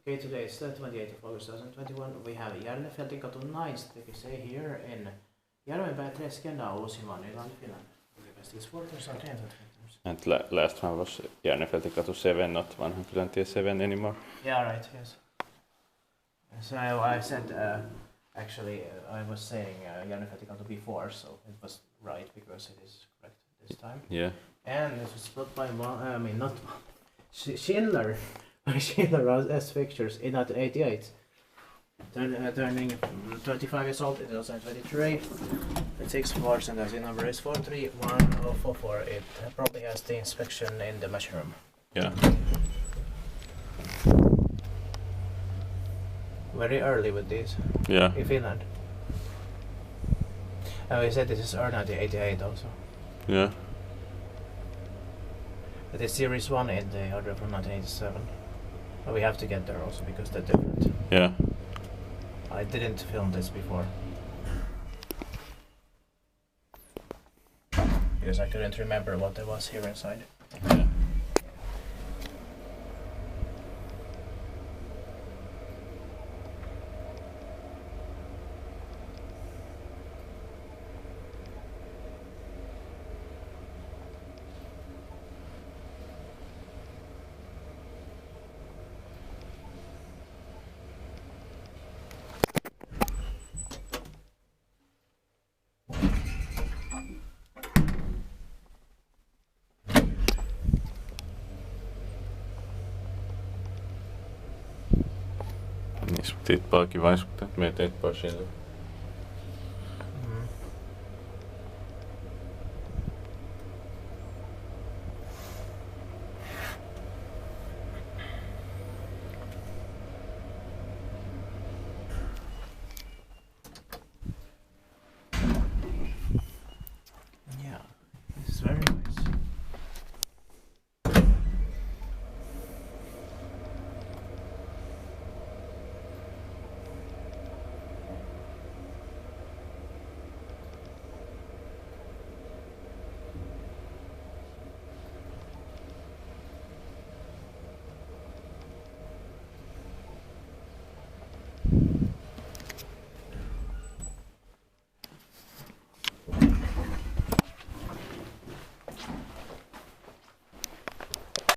Okay, today is the 28th of August 2021. We have Järnefeltinkatu 9, like you say, here in Järvenpää, Finland. It's 4th or 10th. And last one was Järnefeltinkatu 7, not 107 anymore. Yeah, right, yes. So I said, actually, I was saying Järnefeltinkatu before, so it was right because it is correct this time. Yeah. And it was built by, Schindler. Schindler as pictures in 1988. Turning 25 years old in 2023. It takes floors and the number is 43144. It probably has the inspection in the mushroom. Yeah. Very early with these. Yeah. In Finland. And we said this is R1988 also. Yeah. It is series 1 in the order from 1987. But we have to get there also because they're different. Yeah. I didn't film this before. Because I couldn't remember what there was here inside. Yeah. Niin, sä teit paljon kivaa, kun meitä teit paljon siellä.